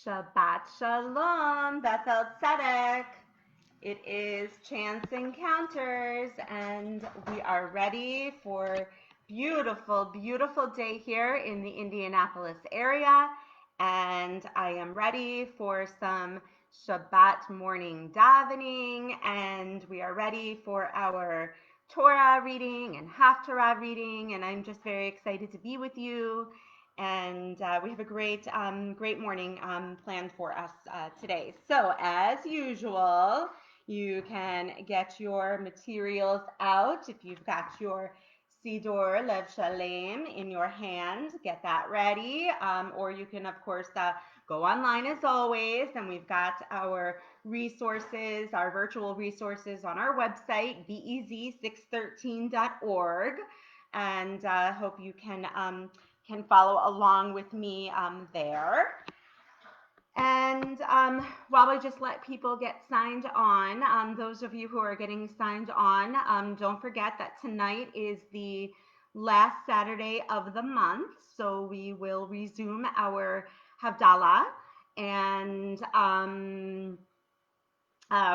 Shabbat Shalom, Beth-El Tzedek. It is Chants Encounters, and we are ready for beautiful, beautiful day here in the Indianapolis area. And I am ready for some Shabbat morning davening, and we are ready for our Torah reading and Haftarah reading, and I'm just very excited to be with you. And we have a great morning planned for us today. So as usual, you can get your materials out. If you've got your Siddur Lev Shalem in your hand, get that ready. Or you can, of course, go online as always. And we've got our resources, our virtual resources on our website, bez613.org. And hope you can follow along with me there. And while I just let people get signed on, those of you who are getting signed on, don't forget that tonight is the last Saturday of the month. So we will resume our Havdalah, and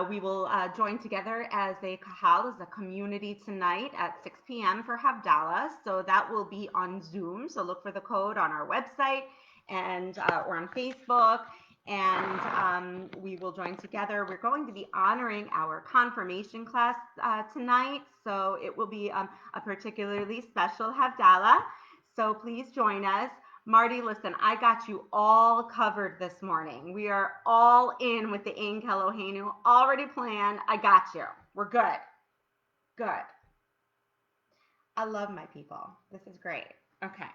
we will join together as a kahal, as a community tonight at 6 p.m. for Havdalah. So that will be on Zoom. So look for the code on our website and or on Facebook. And we will join together. We're going to be honoring our confirmation class tonight. So it will be a particularly special Havdalah. So please join us. Marty, listen, I got you all covered this morning. We are all in with the Ein Keloheinu, already planned. I got you. We're good. Good. I love my people. This is great. Okay.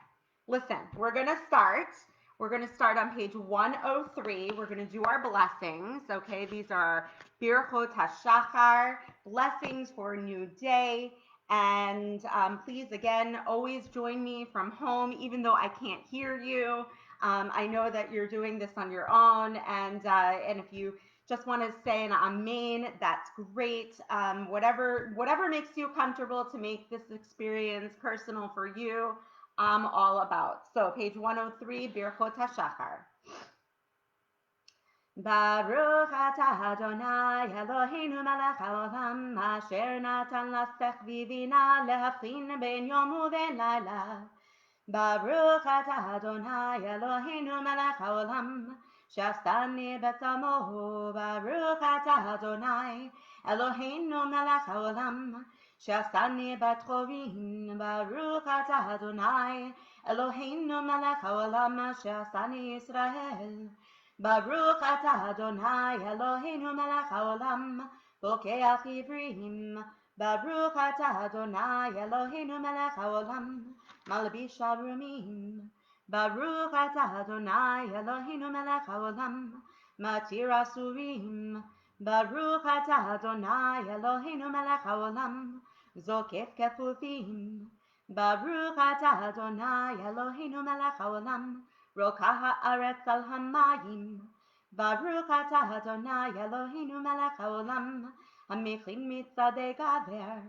Listen, we're going to start. We're going to start on page 103. We're going to do our blessings. Okay, these are Birchot HaShachar, blessings for a new day. And please, again, always join me from home, even though I can't hear you. I know that you're doing this on your own, and if you just want to say an amen, that's great. Whatever makes you comfortable to make this experience personal for you, I'm all about. So page 103, Birchot HaShachar. Baruch atah Adonai Eloheinu melech haolam asher natan lasech vivina lehavchin ben yom uben laila. Baruch atah Adonai Eloheinu melech haolam she'asani betzamo. Baruch atah Adonai Eloheinu melech haolam she'asani bat chorin. Baruch atah Adonai Eloheinu melech haolam she'asani Yisrael. Baruch atah Adonai Eloheinu melech haolam bokeach ivrim. Baruch atah Adonai Eloheinu melech haolam malbish arumim. Baruch atah Adonai Eloheinu melech haolam matir asurim. Baruch atah Adonai Eloheinu melech haolam zokef kefufim. Baruch atah Adonai Eloheinu melech haolam Rokah haaretz al hamayim. Baruch atah Adonai Eloheinu melech haolam hamechin mitzadei gaver.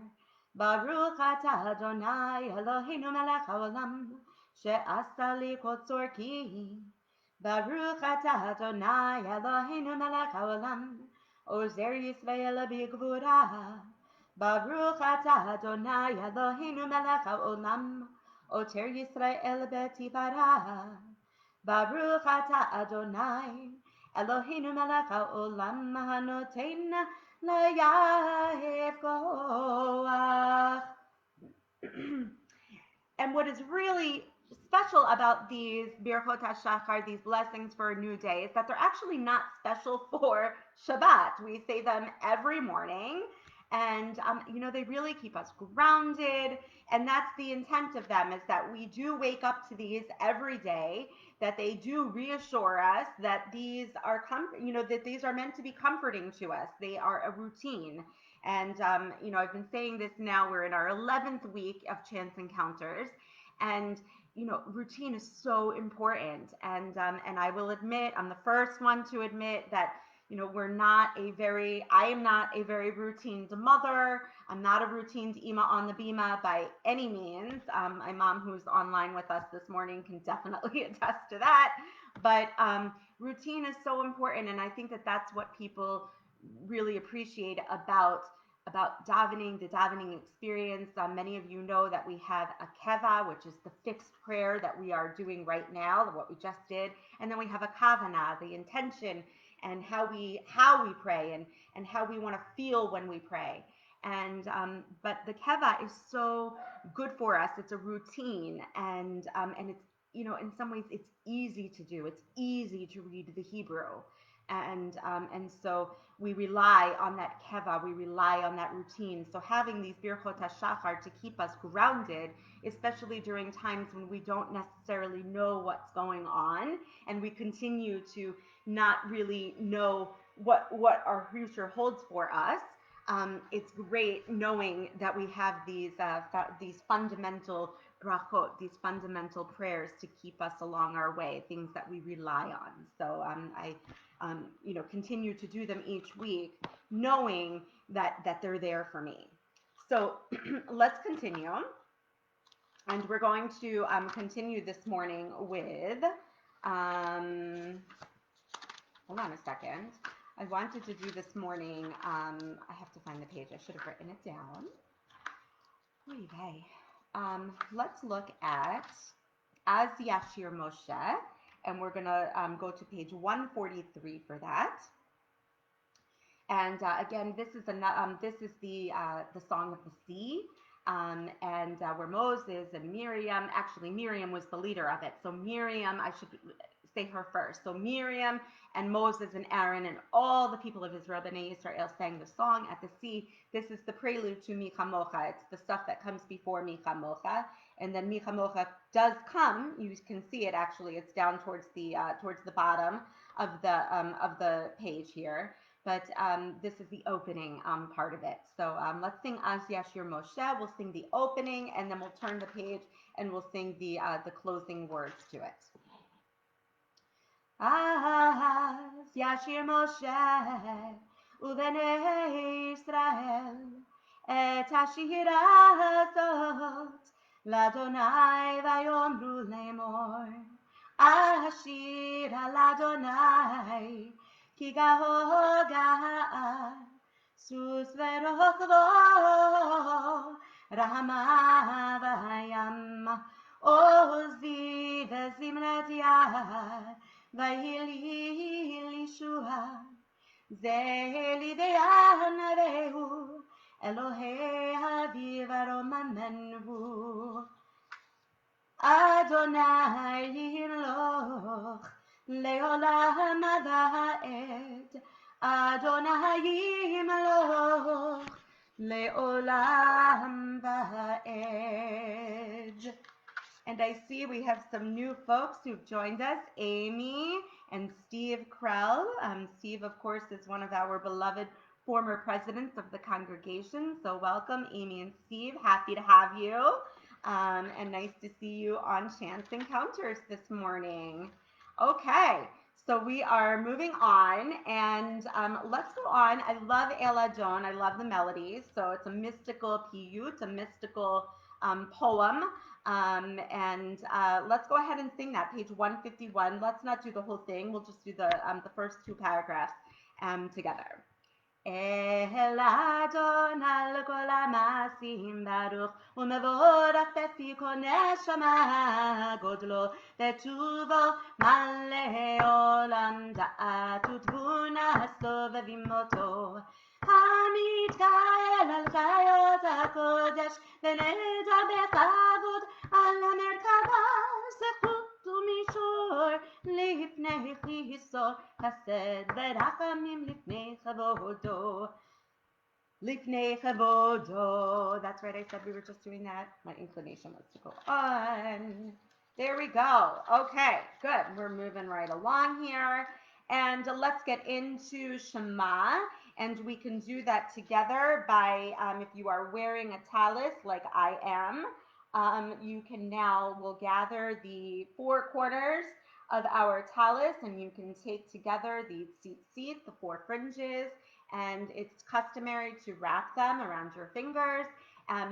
Baruch atah Adonai Eloheinu melech haolam she'asa li kotzor ki. Baruch atah Adonai Eloheinu melech haolam ozer Yisrael b'gvura. Baruch atah Adonai Eloheinu melech haolam oter Yisrael b'tifara. Baruch atah Adonai Eloheinu melech haolam hanoten layahev koach. And what is really special about these Birchot HaShachar, these blessings for a new day, is that they're actually not special for Shabbat. We say them every morning. And, they really keep us grounded. And that's the intent of them, is that we do wake up to these every day, that they do reassure us that these are, that these are meant to be comforting to us. They are a routine. And, I've been saying this now, we're in our 11th week of Chants Encounters. And, routine is so important. And I will admit, I'm the first one to admit that, I am not a very routine mother. I'm not a routine Ima on the Bima by any means. My mom, who's online with us this morning, can definitely attest to that. But routine is so important, and I think that that's what people really appreciate about davening, the davening experience. Many of you know that we have a keva, which is the fixed prayer that we are doing right now, what we just did, and then we have a kavana, the intention, and how we pray, and how we want to feel when we pray. And but the keva is so good for us. It's a routine, and it's, you know, in some ways it's easy to do. It's easy to read the Hebrew, and so we rely on that keva, we rely on that routine. So having these birchot hashachar to keep us grounded, especially during times when we don't necessarily know what's going on, and we continue to not really know what our future holds for us. It's great knowing that we have these fundamental brachot, these fundamental prayers to keep us along our way, things that we rely on. So I continue to do them each week, knowing that they're there for me. So let's continue, and we're going to continue this morning with. Hold on a second. I wanted to do this morning. I have to find the page. I should have written it down. Okay. Let's look at Az Yashir Moshe, and we're gonna go to page 143 for that. And again, this is the Song of the Sea, and where Moses and Miriam. Actually, Miriam was the leader of it. So Miriam, I should say her first. So Miriam and Moses and Aaron and all the people of Israel, Bnei Israel, sang the song at the sea. This is the prelude to Mi Chamocha. It's the stuff that comes before Mi Chamocha. And then Mi Chamocha does come. You can see it actually. It's down towards the bottom of the page here. But this is the opening part of it. So let's sing Az Yashir Moshe. We'll sing the opening, and then we'll turn the page and we'll sing the closing words to it. Az Yashir Moshe u'bnei Israel et hashira hazot l'Adonai vayomru lemor ashira l'Adonai ki gahoga sus verochvo rahama vayam ozi vezimnet yad vayili lishua zeli de'anarehu Elohei haviv aromanenhu Adonai yimloch leolam va'ed Adonai yimloch leolam va'ed. And I see we have some new folks who've joined us, Amy and Steve Krell. Steve, of course, is one of our beloved former presidents of the congregation. So welcome, Amy and Steve. Happy to have you. And nice to see you on Chants and Counters this morning. Okay, so we are moving on, and let's go on. I love El Adon. I love the melodies. So it's a mystical piyut, a mystical poem. And let's go ahead and sing that, page 151. Let's not do the whole thing. We'll just do the first two paragraphs together. El Adon al kol ha'masim baruch u'mevorach befi kol neshama godlo v'tuvo malei olam da'at u'tvuna sovevim oto המתגאל על חיות הקודש ונדע בכבוד על המרכבה זכות ומישור לפני חיסור חסד ורחמים לפני כבודו לפני כבודו. That's right, I said we were just doing that. My inclination was to go on. There we go. Okay, good. We're moving right along here. And let's get into Shema. And we can do that together by, if you are wearing a talis like I am, you can now, we'll gather the four corners of our talis, and you can take together the tzitzit, the four fringes, and it's customary to wrap them around your fingers,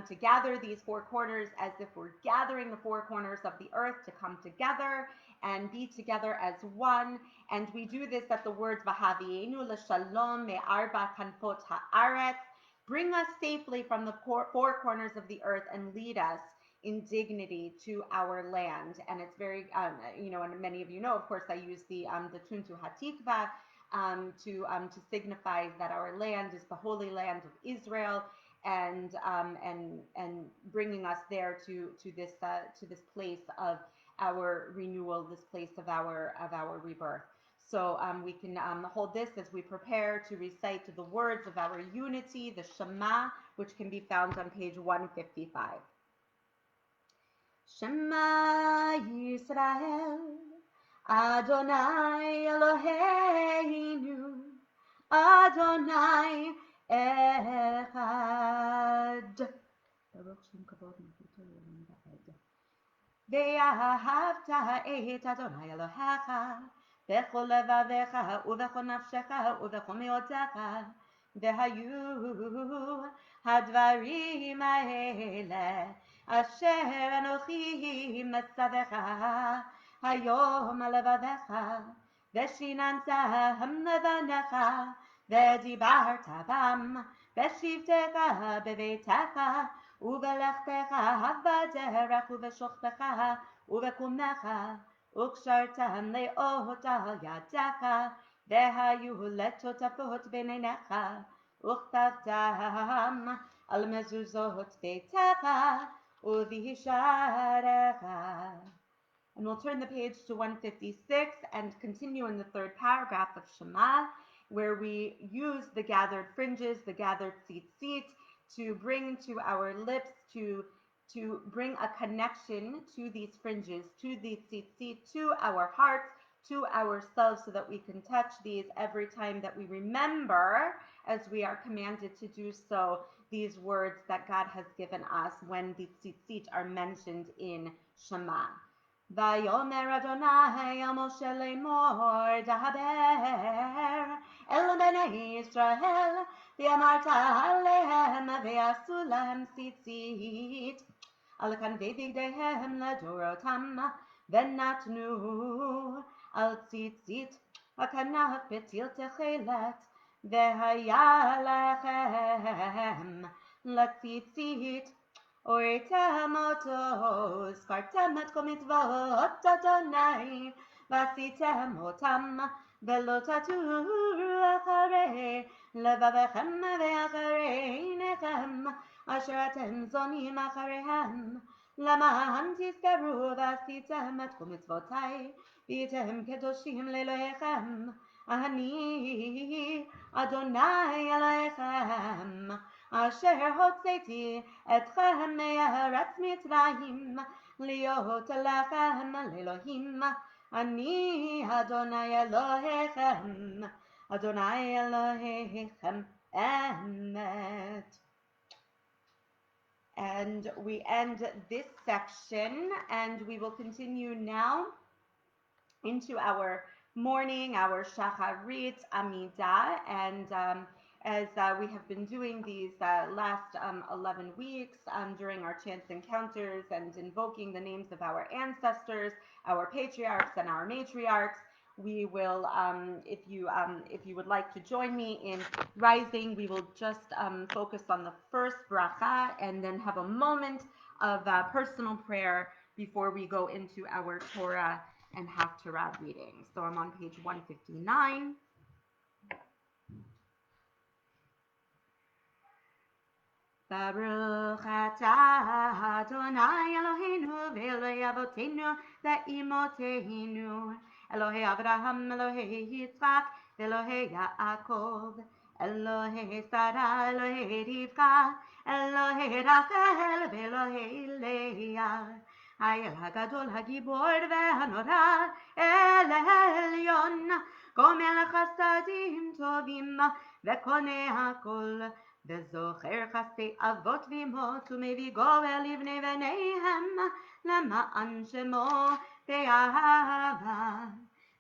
to gather these four corners as if we're gathering the four corners of the earth to come together, and be together as one. And we do this at the words V'havienu l'shalom me'arba kanfot ha'aretz. Bring us safely from the four corners of the earth and lead us in dignity to our land. And it's very, and many of you know, of course, I use the Tuntu Hatikva to signify that our land is the Holy Land of Israel, and bringing us there to this place of our renewal, this place of our rebirth. So we can hold this as we prepare to recite the words of our unity, the Shema, which can be found on page 155. Shema Yisrael, Adonai Eloheinu, Adonai Echad. Ve'ahavta et Adonai Elohecha bechol levavecha ubechol nafshecha ubechol meotecha vehayu hadvarim ha'ele asher anochi metzavecha hayom levavecha veshinantam levanecha vedibarta bam veshivtecha beveitecha ובלכתך בדרך ובשוכבך ובקומך וקשרתם לאות על ידך והיו לטוטפות בין עיניך וכתבתם על מזוזות ביתך ובשעריך. And we'll turn the page to 156 and continue in the third paragraph of Shema, where we use the gathered fringes, the gathered tzitzit, to bring to our lips, to bring a connection to these fringes, to the tzitzit, to our hearts, to ourselves, so that we can touch these every time that we remember, as we are commanded to do so, these words that God has given us when the tzitzit are mentioned in Shema. Vayomer Adonai el Moshe lemor daber el bnei Yisrael v'amarta alehem ve'asu lahem tzitzit al kanvei bigdeihem ladorotam v'natnu al tzitzit hakanaf betil techelet ve'haya lechem latzitzit Oitem otos, kartem et komitvot Adonai, vasitem otam, velo taturu acharei, levavechem ve'acharei nechem, asher atem zonim achareihem, למען תזכרו ועשיתם את כל מצוותיי, והייתם קדושים לאלוהיכם, אני אדוני אלוהיכם, אשר הוצאתי אתכם מארץ מצרים, להיות לכם לאלוהים, אני אדוני אלוהיכם, אדוני אלוהיכם אמת. And we end this section, and we will continue now into our morning, our Shacharit Amidah. And as we have been doing these last 11 weeks during our chants encounters and invoking the names of our ancestors, our patriarchs and our matriarchs, we will, if you would like to join me in rising, we will just focus on the first bracha and then have a moment of personal prayer before we go into our Torah and Haftarah reading. So I'm on page 159. Baruch atah Adonai Eloheinu v'Eloi Avotenu le'imoteinu Elohei Avraham, Elohei Yitzchak, Elohei Yaakov, Elohei Sarah, Elohei Rivka, Elohei Rachel, Elohei Leah, Hayel HaGadol HaGibor VeHanora, El Elyon, Gomel Chasadim Tovim, Vekonei HaKol, וזוכר חסדי אבות ואמות ומביא גואל לבני בניהם למען שמו באהבה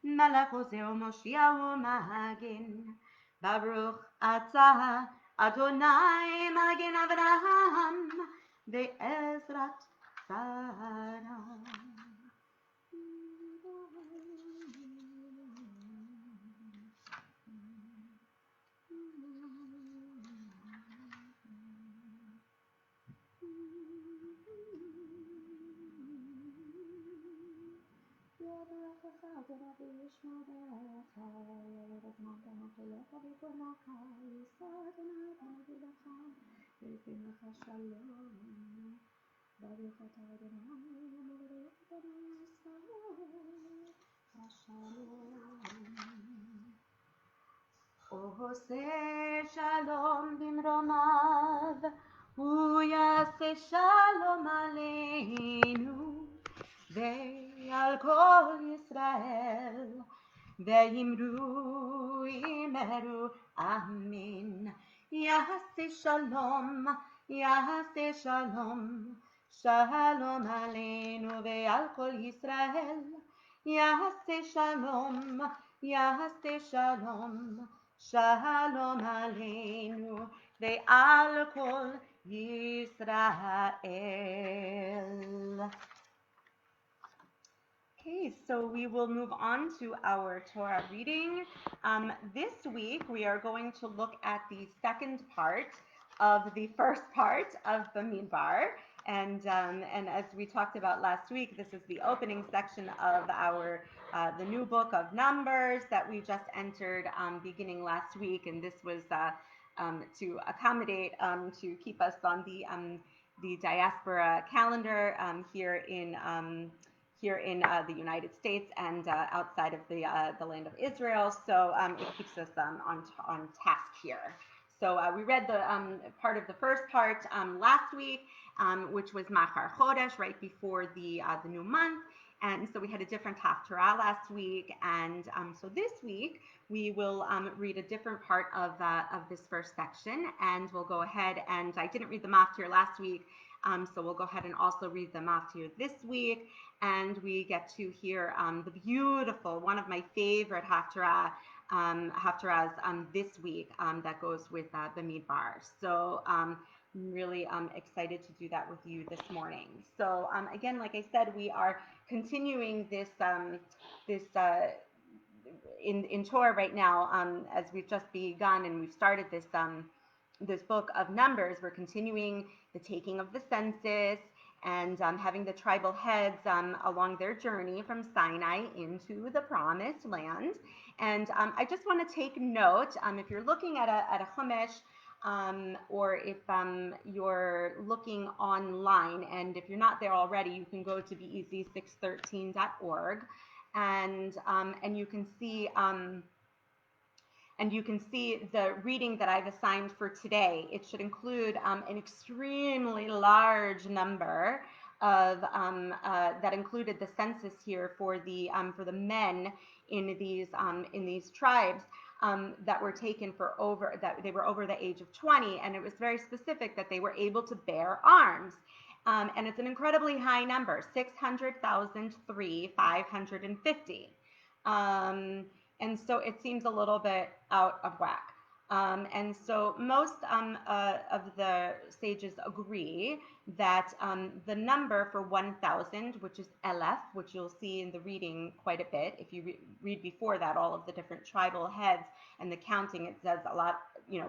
מלך עוזר ומושיע ומגן ברוך אתה אדוני מגן אברהם בעזרת שרה. עושה שלום במרומיו, הוא יעשה שלום עלינו ועל כל ישראל, ואמרו אמרו אמן. יעשה שלום, יעשה שלום, שלום עלינו ועל כל ישראל, יעשה שלום, יעשה שלום, שלום עלינו ועל כל ישראל. Okay, so we will move on to our Torah reading. This week we are going to look at the second part of the first part of Bamidbar. And as we talked about last week, this is the opening section of our the new book of Numbers that we just entered beginning last week. And this was to accommodate, to keep us on the diaspora calendar here in the United States and outside of the land of Israel. So it keeps us on task here. So we read the part of the first part last week, which was Machar Chodesh, right before the new month. And so we had a different Haftarah last week. And so this week we will read a different part of this first section. And we'll go ahead, and I didn't read the Maftir last week, so we'll go ahead and also read the Maftir this week. And we get to hear the beautiful, one of my favorite Haftarahs this week that goes with Bamidbar. So I'm really excited to do that with you this morning. So again, like I said, we are continuing this in Torah right now, as we've just begun and we've started this this book of Numbers. We're continuing the taking of the census and having the tribal heads along their journey from Sinai into the promised land. And I just want to take note, if you're looking at a Chumash, or if you're looking online, and if you're not there already, you can go to bec613.org, and you can see the reading that I've assigned for today. It should include an extremely large number of that included the census here for the men in these tribes that were taken that they were over the age of 20, and it was very specific that they were able to bear arms. And it's an incredibly high number, 600,550. And so it seems a little bit out of whack. And so most of the sages agree that the number for 1,000, which is Elef, which you'll see in the reading quite a bit. If you read before that, all of the different tribal heads and the counting, it says a lot,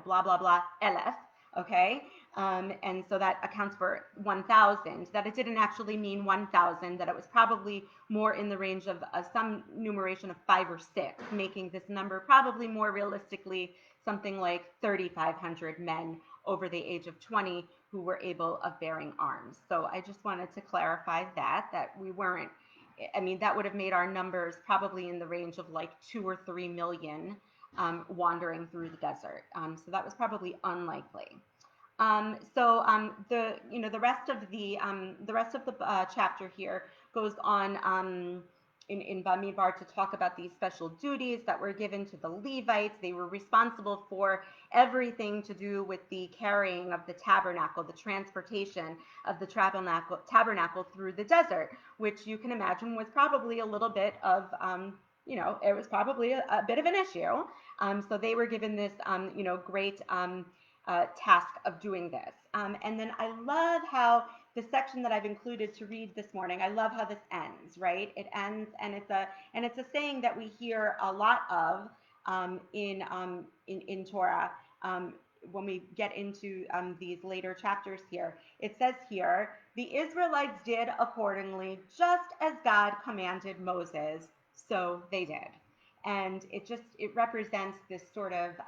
blah, blah, blah, Elef, okay? And so that accounts for 1,000, that it didn't actually mean 1,000, that it was probably more in the range of some numeration of 5 or 6, making this number probably more realistically something like 3,500 men over the age of 20 who were able of bearing arms. So I just wanted to clarify that we weren't, that would have made our numbers probably in the range of like 2 or 3 million wandering through the desert. So that was probably unlikely. The rest of the chapter here goes on in Bamidbar to talk about these special duties that were given to the Levites. They were responsible for everything to do with the carrying of the tabernacle, the transportation of the tabernacle through the desert, which you can imagine was probably a little bit of it was probably a bit of an issue. So they were given this great task of doing this. And then I love how the section that I've included to read this morning, I love how this ends, right? It ends, and it's a saying that we hear a lot of in Torah when we get into these later chapters here. It says here, the Israelites did accordingly just as God commanded Moses, so they did. And it represents this sort of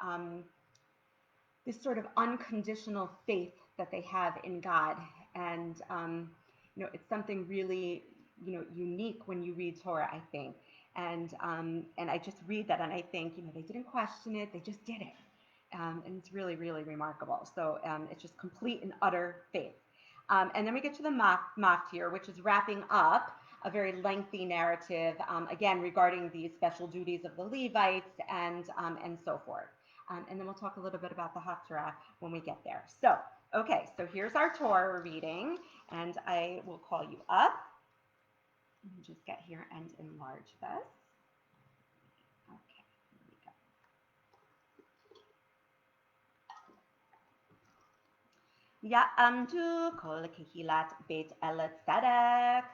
unconditional faith that they have in God. And, it's something really, unique when you read Torah, I think. And I just read that and I think, they didn't question it, they just did it. And it's really, really remarkable. So it's just complete and utter faith. And then we get to the Maftir, which is wrapping up a very lengthy narrative, again, regarding the special duties of the Levites and so forth. And then we'll talk a little bit about the Haftarah when we get there. So, okay, so here's our Torah reading, and I will call you up. Let me just get here and enlarge this. Okay, here we go. Ya'amdu kol kehilat Beth-El tzedek.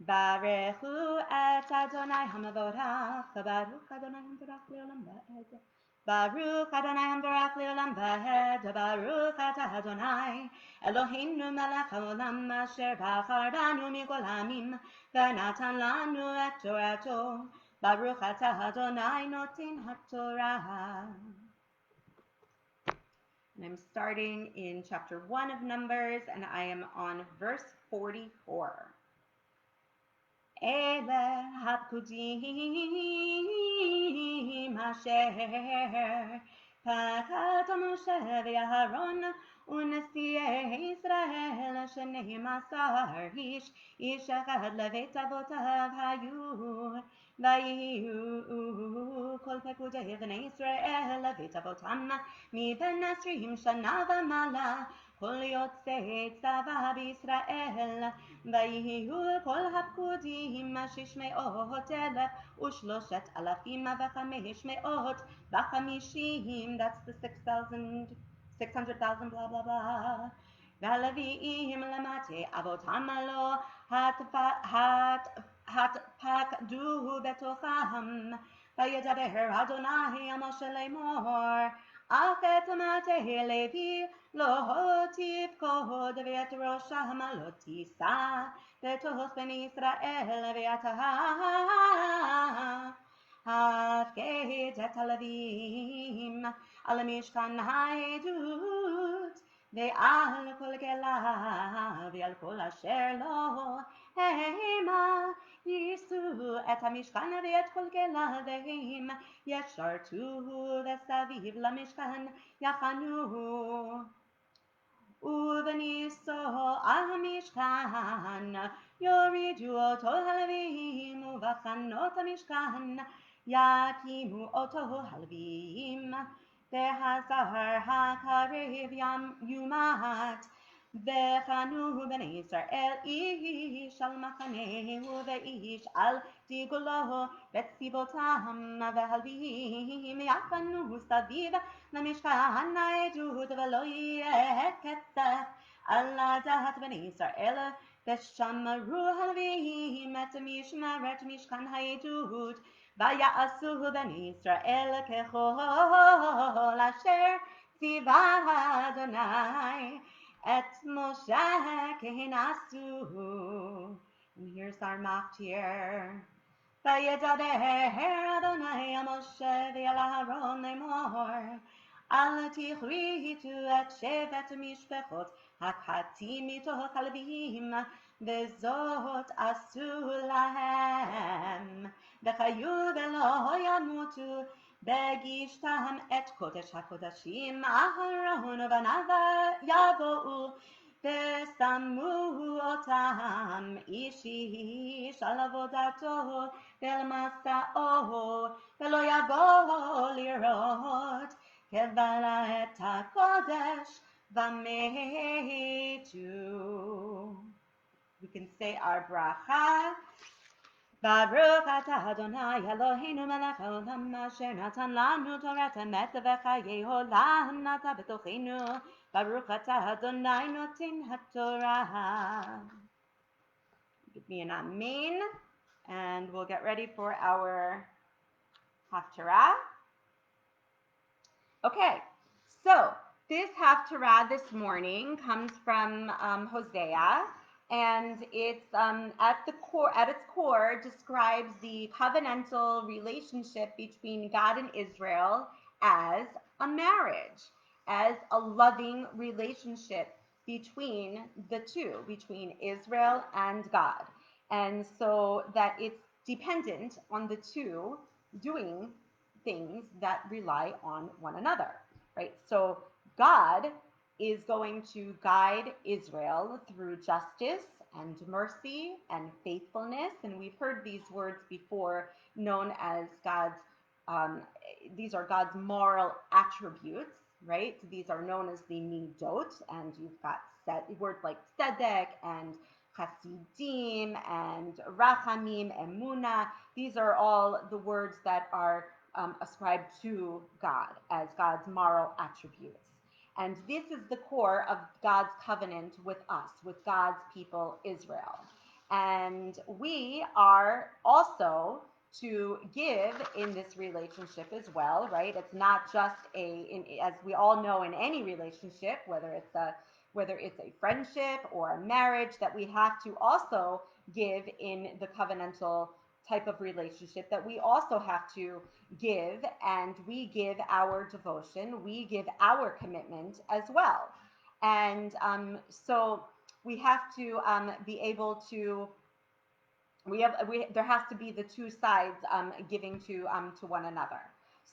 Barechu et Adonai hamavorach. Baruch Adonai hamavorach le'olam va'ed. Baruch Adonai hamavorach le'olam va'ed. Baruch atah Adonai Eloheinu melech haolam asher bachar banu mikol hamim v'natan lanu et torato. Baruch atah Adonai noten haTorah. And I'm starting in chapter 1 of Numbers, and I am on verse 44. Ele hapkudim asher pakat Moshe v'Aharon u'nesiei Israel sheneim asar ish echad levet avotav hayu v'yihu kol pekudei bnei Israel levet avotam meben 20 shana v'mala kol yotzei tzava b'Yisrael v'yihu kol hapkudim 600,000 ו3,550 that's the 600,000 blah blah blah. והלוויים למטה אבותם הלא התפקדו בתוכם וידבר אדוני אל משה לאמור אך את מטה לוי לא תפקוד ואת ראשם לא תישא בתוך בני ישראל ואתה הפקד את הלוויים על משכן העדות ועל כל כליו ועל כל אשר לו המה יישאו את המשכן ואת כל כליו והם ישרתו וסביב למשכן יחנו ובניסו על המשכן יורידו אותו הלוויים ובחנות המשכן יקימו אותו הלוויים והזר הקרב יומת וחנו בני ישראל איש על מחנהו ואיש על דגלו וציבותם והלוויים יחנו סביב למשכן העדות ולא יהיה קצף על דעת בני ישראל ושמרו הלוויים את משמרת משכן העדות ויעשו בני ישראל ככל אשר ציווה אדוני את משה כן עשו. And here's our maftir. וידבר אדוני אל משה ואל אהרון לאמור אל תכריתו את שבט משפחות הקטים מתוך הלוויים וזאת עשו להם וחיו ולא ימותו בגישתם את קודש הקודשים אהרון ובניו יבואו ושמו אותם איש איש על עבודתו ואל מסעו ולא יבוא לראות קבלה את הקודש ומתו. We can say our bracha. Baruch atah Adonai Eloheinu melech haolam asher natan lanu torat emet v'chayei olam nata b'tochenu. Baruch atah Adonai noten haTorah. Give me an amen, and we'll get ready for our haftarah. Okay, so this haftarah this morning comes from Hosea. and it's at its core describes the covenantal relationship between God and Israel as a marriage, as a loving relationship between the two, between Israel and God. And so that it's dependent on the two doing things that rely on one another, right? So God is going to guide Israel through justice and mercy and faithfulness. And we've heard these words before, known as um, these are God's moral attributes, right? These are known as the midot, and you've got words like tzedek and chasidim and rachamim, emuna. These are all the words that are ascribed to God as God's moral attributes. And this is the core of God's covenant with us, with God's people, Israel. And we are also to give in this relationship as well, right? It's not just as we all know in any relationship, whether it's a friendship or a marriage, that we have to also give in the covenantal type of relationship, that we also have to give, and we give our devotion, we give our commitment as well. And so we have to be able to there has to be the two sides giving to one another.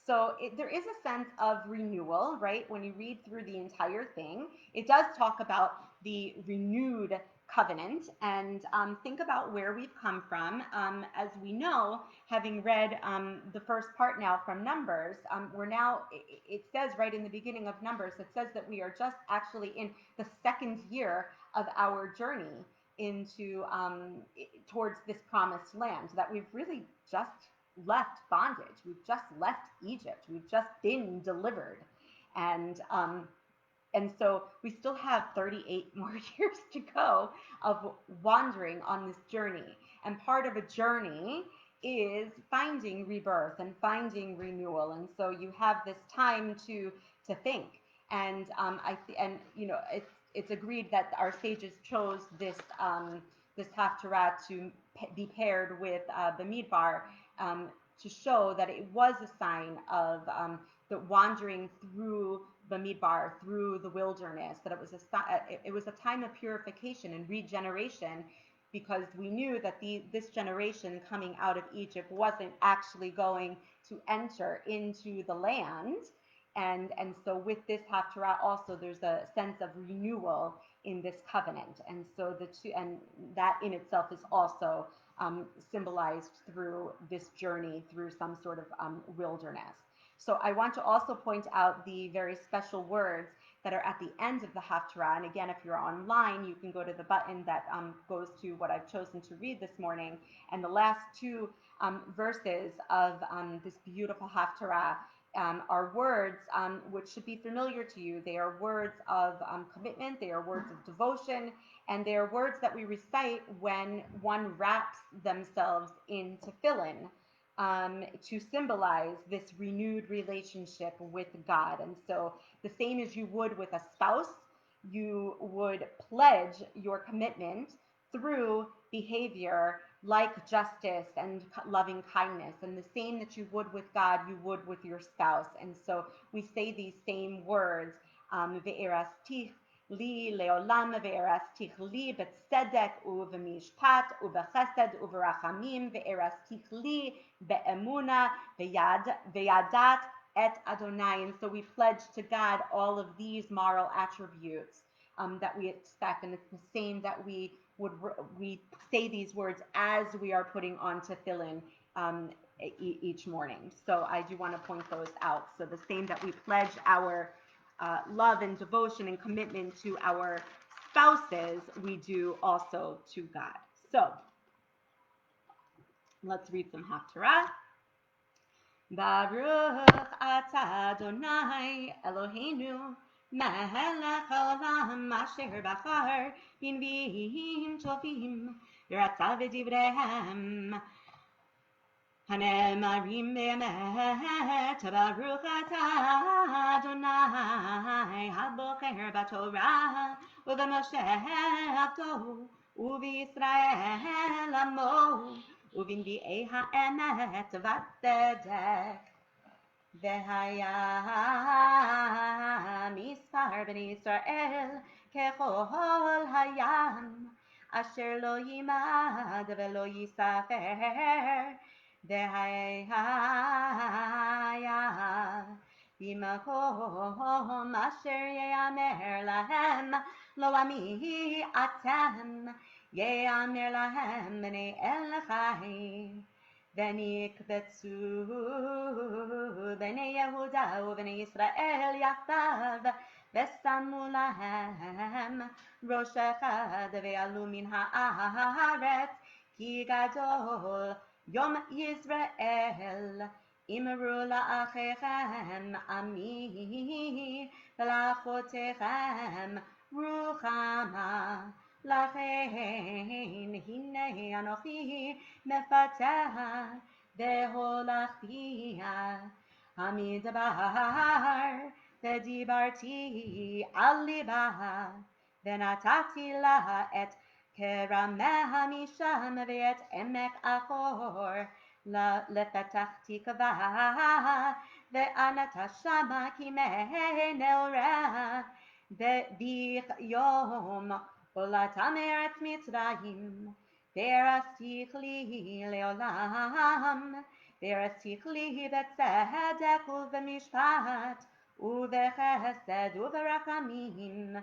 So there is a sense of renewal, right? When you read through the entire thing, it does talk about the renewed covenant, and think about where we've come from. As we know, having read the first part now from Numbers, we're now, it says right in the beginning of Numbers, it says that we are just actually in the second year of our journey into towards this promised land, that we've really just left bondage. We've just left Egypt. We've just been delivered. And so we still have 38 more years to go of wandering on this journey. And part of a journey is finding rebirth and finding renewal. And so you have this time to think. And it's agreed that our sages chose this haftarah to be paired with the midbar, to show that it was a sign of the wandering through the midbar, through the wilderness, that it was a time of purification and regeneration, because we knew that this generation coming out of Egypt wasn't actually going to enter into the land. And so with this haftarah also, there's a sense of renewal in this covenant. And so that in itself is also symbolized through this journey through some sort of wilderness. So I want to also point out the very special words that are at the end of the haftarah. And again, if you're online, you can go to the button that goes to what I've chosen to read this morning. And the last two verses of this beautiful haftarah are words which should be familiar to you. They are words of commitment, they are words of devotion, and they are words that we recite when one wraps themselves in tefillin, to symbolize this renewed relationship with God. And so the same as you would with a spouse, you would pledge your commitment through behavior like justice and loving kindness. And the same that you would with God, you would with your spouse. And so we say these same words, ve'erastich li leolam ve'erastich li betzedek u'v'mishpat u'bechesed u'v'rachamim ve'erastich li be'emuna ve'yadat et Adonai. And so we pledge to God all of these moral attributes that we expect, and it's the same that we say these words as we are putting on tefillin each morning. So I do want to point those out. So the same that we pledge our love and devotion and commitment to our spouses, we do also to God. So let's read some haftarah. Baruch atah Adonai Eloheinu melech haolam asher bachar b'nviim tovim v'ratza v'divreihem hanemarim be'emet. Baruch atah Adonai habocher b'torah u'b'moshe avdo ובישראל עמו, ובנביאי האמת והצדק. והיה מספר בני ישראל ככל הים, אשר לא יימד ולא ייספר. והיה במקום אשר יאמר להם לא עמי אתם, יאמר להם בני אל חי. ונקבצו בני יהודה ובני ישראל יחדיו, ושמו להם ראש אחד, ועלו מן הארץ, כי גדול יום יזרעאל. אמרו לאחיכם עמי, ולאחותיכם רוחמה. לכן הנה אנוכי מפתח והולכתיה המדבר, ודיברתי על ליבה, ונתתי לה את כרמיה משם ואת עמק אחור לפתח תקווה, וענתה שמה כמי נעורה. וביום עולתה מארץ מצרים, והרסתיך לי לעולם, והרסתיך לי בצדק ובמשפט ובחסד וברחמים,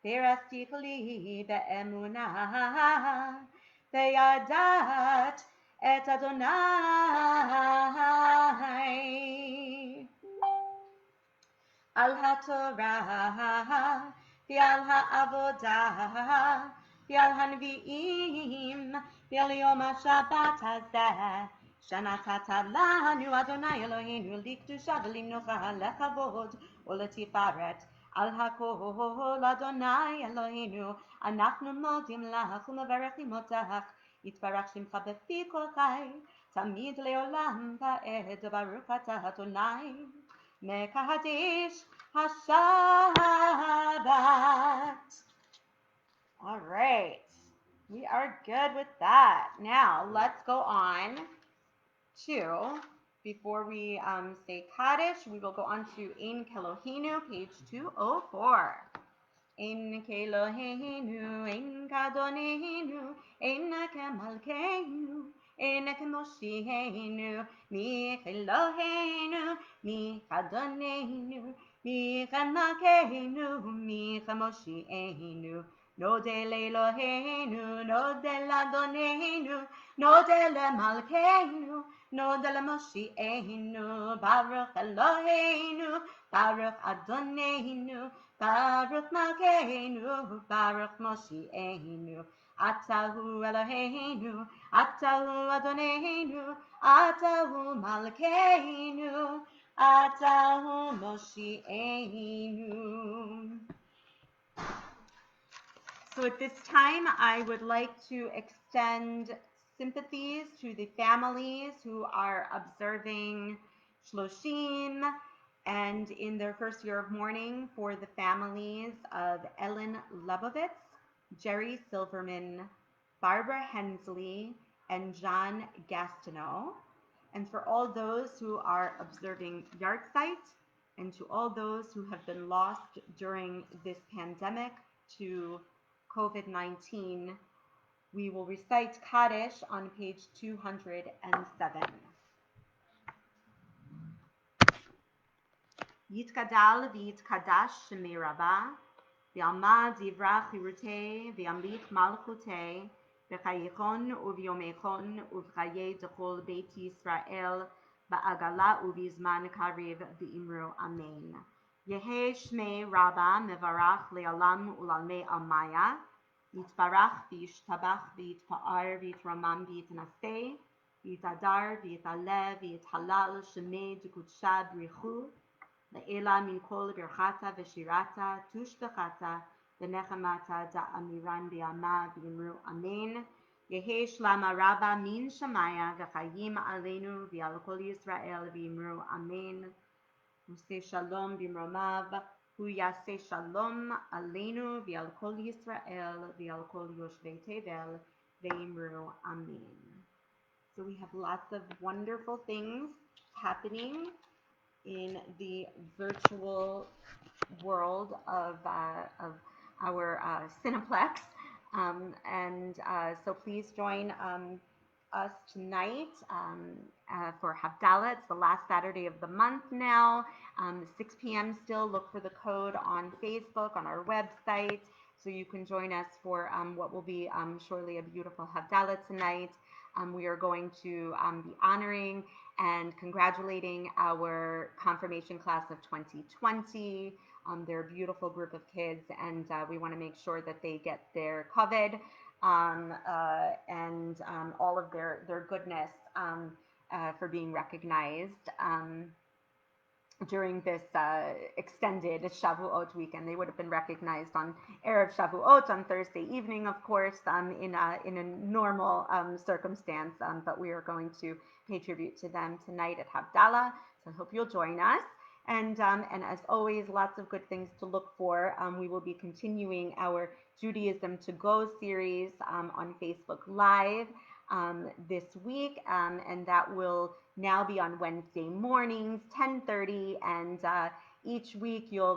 והרסתיך לי באמונה, וידעת את אדוני. על התורה ועל העבודה ועל הנביאים ועל יום השבת הזה שנתת לנו אדוני אלוהינו לקדושה ולמנוחה, לכבוד ולתפארת. על הכל אדוני אלוהינו אנחנו מודים לך ומברכים אותך. יתברך שמך בפי כל חי תמיד לעולם ועד, ברוך אתה אדוני מקדש Shabbat. All right, we are good with that. Now let's go on to, before we say Kaddish, we will go on to Ein Kelohenu, page 204. Ein Kelohenu, Ein Kadonenu, Ein Kemalkeinu, Ein Kemoshienu, Mi Elohenu, Mi Kadonenu, Mi Kemalkeinu, Mi Kemoshienu. Node l'Elohenu, node l'Adonenu, node l'Malkeinu, node l'Moshienu. Baruch Elohenu, Baruch Adonenu, Baruch Malkeinu, Baruch Moshienu. Atahu Eloheinu, Atahu Adonenu, Atahu Malkeinu, Atahu Moshienu. So at this time, I would like to extend sympathies to the families who are observing Shloshim and in their first year of mourning, for the families of Ellen Lebovitz, Jerry Silverman, Barbara Hensley, and John Gastineau, and for all those who are observing Yahrzeit, and to all those who have been lost during this pandemic to COVID-19. We will recite Kaddish on page 207. Yitgadal v'yitkadash shemei Rabbah, v'yalmad yivrach chirutei, v'yamlich malchutei, v'chayichon u'v'yomechon u'v'chayei d'chol beit Yisrael, ba'agala u'v'zman kariv v'imru amen. Yehe shmei Rabbah mevarach le'olam u'lalmei almaya, yitbarach v'yishtabach v'yitpa'ar v'yitramam v'yitnaseh, v'yitadar v'yitaleh v'yithalal shemei d'kudsha b'richu, Le'ela min kol birchata v'shirata tushbechata v'nechamata da'amiran b'yama v'yimru amen. Yehe shlama Rabbah min shamaya v'chayim aleinu v'al kol Yisrael v'yimru amen. Moshe shalom b'mromav Hu yaseh shalom aleinu v'al kol Yisrael v'al kol yoshvei tevel ve'imru amen. So we have lots of wonderful things happening in the virtual world of our Cineplex. So please join us tonight for Havdalah. It's the last Saturday of the month now. 6 p.m. still. Look for the code on Facebook, on our website, so you can join us for what will be surely a beautiful Havdalah tonight. We are going to be honoring and congratulating our confirmation class of 2020. They're a beautiful group of kids, and we want to make sure that they get their covered and all of their goodness for being recognized during this extended Shavuot weekend. They would have been recognized on Erev Shavuot on Thursday evening, of course, in a normal circumstance, but we are going to pay tribute to them tonight at Havdalah, so I hope you'll join us. And as always, lots of good things to look for. We will be continuing our Judaism to Go series on Facebook Live this week, and that will now be on Wednesday mornings, 10:30, and each week you'll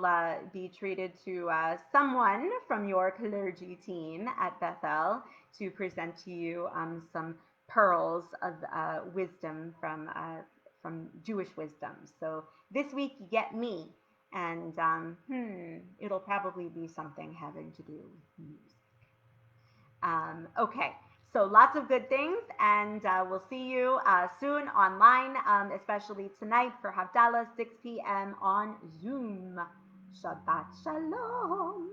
be treated to someone from your clergy team at Beth-El to present to you some pearls of wisdom from Jewish wisdom. So this week you get me, and it'll probably be something having to do with music. Okay. So lots of good things, and we'll see you soon online, especially tonight for Havdalah, 6 p.m. on Zoom. Shabbat Shalom.